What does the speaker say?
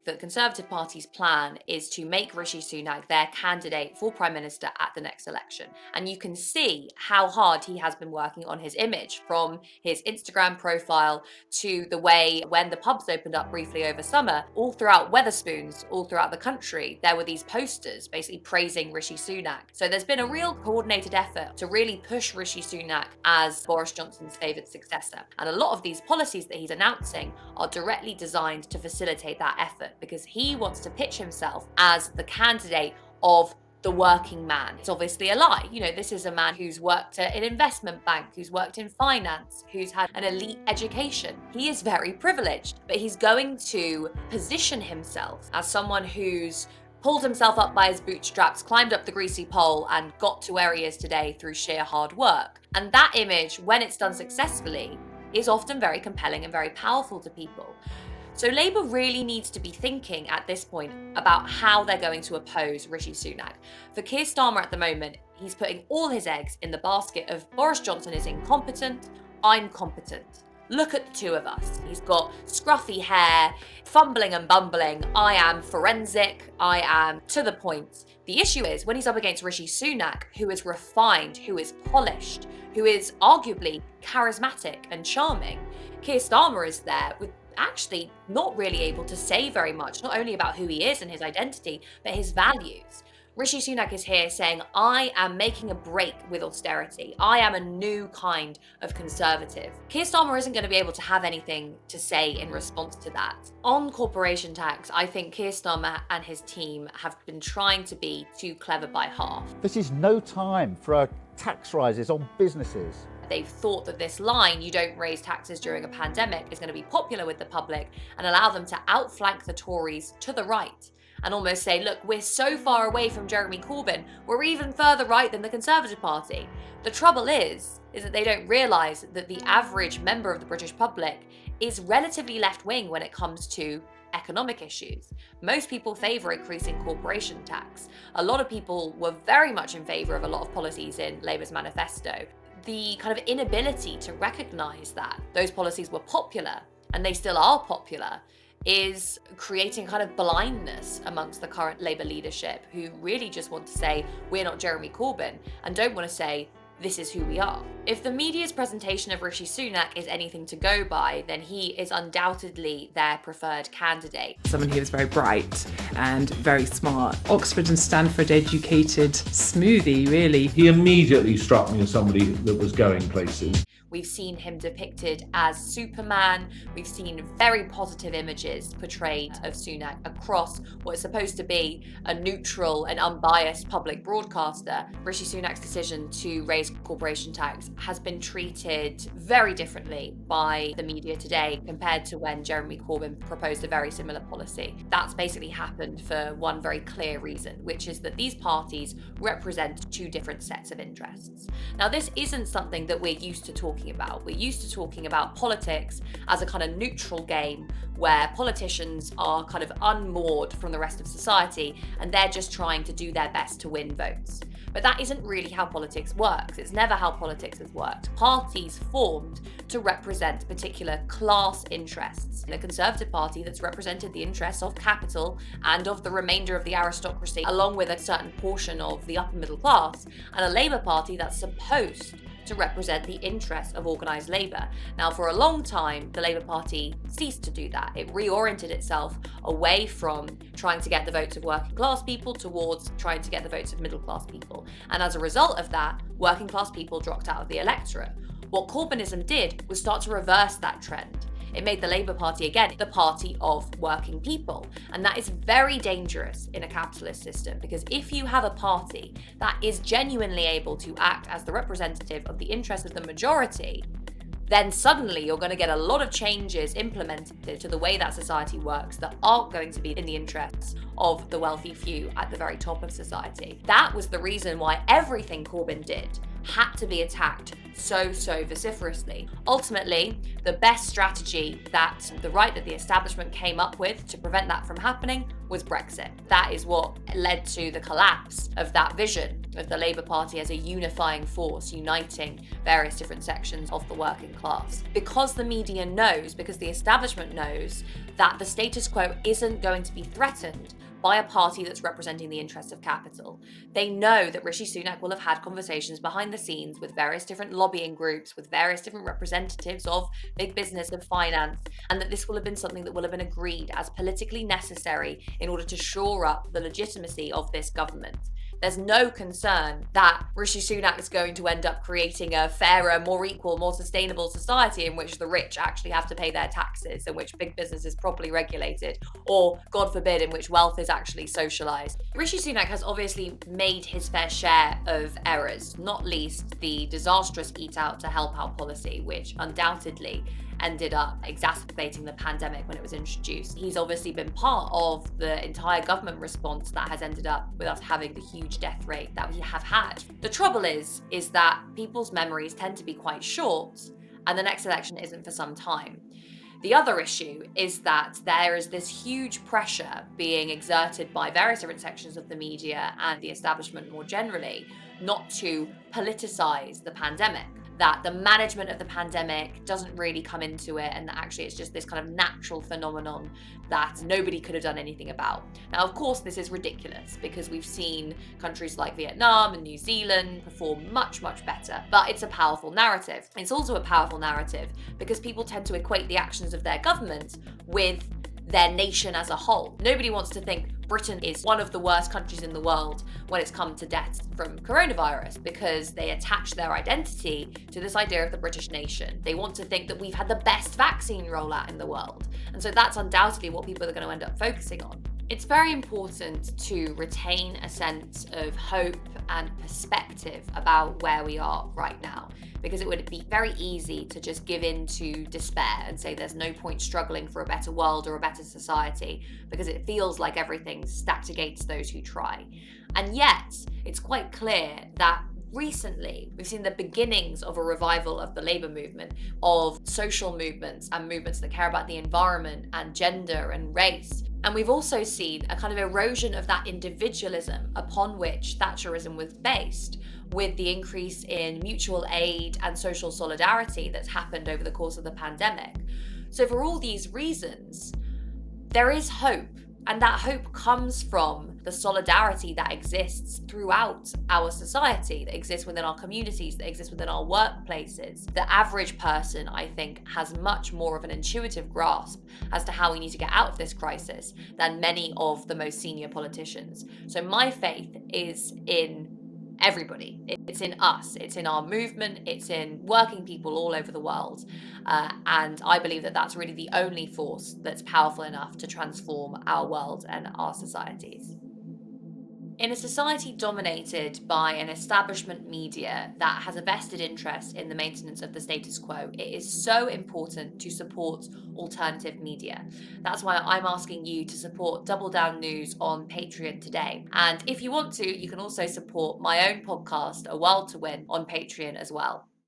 the Conservative Party's plan is to make Rishi Sunak their candidate for Prime Minister at the next election. And you can see how hard he has been working on his image, from his Instagram profile to the way when the pubs opened up briefly over summer, all throughout Wetherspoons, all throughout the country, there were these posters basically praising Rishi Sunak. So there's been a real coordinated effort to really push Rishi Sunak as Boris Johnson's favoured successor. And a lot of these policies that he's announcing are directly designed to facilitate that effort, because he wants to pitch himself as the candidate of the working man. It's obviously a lie. This is a man who's worked at an investment bank, who's worked in finance, who's had an elite education. He is very privileged, but he's going to position himself as someone who's pulled himself up by his bootstraps, climbed up the greasy pole, and got to where he is today through sheer hard work. And that image, when it's done successfully, is often very compelling and very powerful to people. So Labour really needs to be thinking at this point about how they're going to oppose Rishi Sunak. For Keir Starmer at the moment, he's putting all his eggs in the basket of Boris Johnson is incompetent, I'm competent. Look at the two of us. He's got scruffy hair, fumbling and bumbling. I am forensic. I am to the point. The issue is when he's up against Rishi Sunak, who is refined, who is polished, who is arguably charismatic and charming. Keir Starmer is there with actually not really able to say very much, not only about who he is and his identity, but his values. Rishi Sunak is here saying, I am making a break with austerity. I am a new kind of conservative. Keir Starmer isn't going to be able to have anything to say in response to that. On corporation tax, I think Keir Starmer and his team have been trying to be too clever by half. This is no time for tax rises on businesses. They've thought that this line, you don't raise taxes during a pandemic, is going to be popular with the public and allow them to outflank the Tories to the right and almost say, look, we're so far away from Jeremy Corbyn, we're even further right than the Conservative Party. The trouble is that they don't realise that the average member of the British public is relatively left-wing when it comes to economic issues. Most people favour increasing corporation tax. A lot of people were very much in favour of a lot of policies in Labour's manifesto. The kind of inability to recognise that those policies were popular, and they still are popular, is creating kind of blindness amongst the current Labour leadership, who really just want to say, we're not Jeremy Corbyn, and don't want to say, this is who we are. If the media's presentation of Rishi Sunak is anything to go by, then he is undoubtedly their preferred candidate. Someone who is very bright and very smart. Oxford and Stanford educated smoothie, really. He immediately struck me as somebody that was going places. We've seen him depicted as Superman. We've seen very positive images portrayed of Sunak across what is supposed to be a neutral and unbiased public broadcaster. Rishi Sunak's decision to raise corporation tax has been treated very differently by the media today compared to when Jeremy Corbyn proposed a very similar policy. That's basically happened for one very clear reason, which is that these parties represent two different sets of interests. Now, this isn't something that we're used to talking about. We're used to talking about politics as a kind of neutral game where politicians are kind of unmoored from the rest of society and they're just trying to do their best to win votes. But that isn't really how politics works. It's never how politics has worked. Parties formed to represent particular class interests. The Conservative Party that's represented the interests of capital and of the remainder of the aristocracy, along with a certain portion of the upper middle class, and a Labour Party that's supposed to represent the interests of organised labour. Now, for a long time, the Labour Party ceased to do that. It reoriented itself away from trying to get the votes of working class people towards trying to get the votes of middle class people. And as a result of that, working class people dropped out of the electorate. What Corbynism did was start to reverse that trend. It made the Labour Party, again, the party of working people. And that is very dangerous in a capitalist system, because if you have a party that is genuinely able to act as the representative of the interests of the majority, then suddenly you're going to get a lot of changes implemented to the way that society works that aren't going to be in the interests of the wealthy few at the very top of society. That was the reason why everything Corbyn did had to be attacked so vociferously. Ultimately, the best strategy that the right, that the establishment came up with to prevent that from happening was Brexit. That is what led to the collapse of that vision. of the Labour Party as a unifying force, uniting various different sections of the working class. Because the media knows, because the establishment knows that the status quo isn't going to be threatened by a party that's representing the interests of capital. They know that Rishi Sunak will have had conversations behind the scenes with various different lobbying groups, with various different representatives of big business and finance, and that this will have been something that will have been agreed as politically necessary in order to shore up the legitimacy of this government. There's no concern that Rishi Sunak is going to end up creating a fairer, more equal, more sustainable society in which the rich actually have to pay their taxes, in which big business is properly regulated, or, God forbid, in which wealth is actually socialised. Rishi Sunak has obviously made his fair share of errors, not least the disastrous Eat Out to Help Out policy, which undoubtedly ended up exacerbating the pandemic when it was introduced. He's obviously been part of the entire government response that has ended up with us having the huge death rate that we have had. The trouble is that people's memories tend to be quite short, and the next election isn't for some time. The other issue is that there is this huge pressure being exerted by various different sections of the media and the establishment more generally not to politicize the pandemic, that the management of the pandemic doesn't really come into it, and that actually it's just this kind of natural phenomenon that nobody could have done anything about. Now, of course, this is ridiculous because we've seen countries like Vietnam and New Zealand perform much, much better, but it's a powerful narrative. It's also a powerful narrative because people tend to equate the actions of their government with their nation as a whole. Nobody wants to think Britain is one of the worst countries in the world when it's come to deaths from coronavirus, because they attach their identity to this idea of the British nation. They want to think that we've had the best vaccine rollout in the world. And so that's undoubtedly what people are going to end up focusing on. It's very important to retain a sense of hope and perspective about where we are right now, because it would be very easy to just give in to despair and say there's no point struggling for a better world or a better society, because it feels like everything's stacked against those who try. And yet, it's quite clear that recently, we've seen the beginnings of a revival of the Labour movement, of social movements and movements that care about the environment and gender and race. And we've also seen a kind of erosion of that individualism upon which Thatcherism was based, with the increase in mutual aid and social solidarity that's happened over the course of the pandemic. So for all these reasons, there is hope. And that hope comes from the solidarity that exists throughout our society, that exists within our communities, that exists within our workplaces. The average person, I think, has much more of an intuitive grasp as to how we need to get out of this crisis than many of the most senior politicians. So my faith is in everybody. It's in us, it's in our movement, it's in working people all over the world. And I believe that that's really the only force that's powerful enough to transform our world and our societies. In a society dominated by an establishment media that has a vested interest in the maintenance of the status quo, it is so important to support alternative media. That's why I'm asking you to support Double Down News on Patreon today. And if you want to, you can also support my own podcast, A World to Win, on Patreon as well.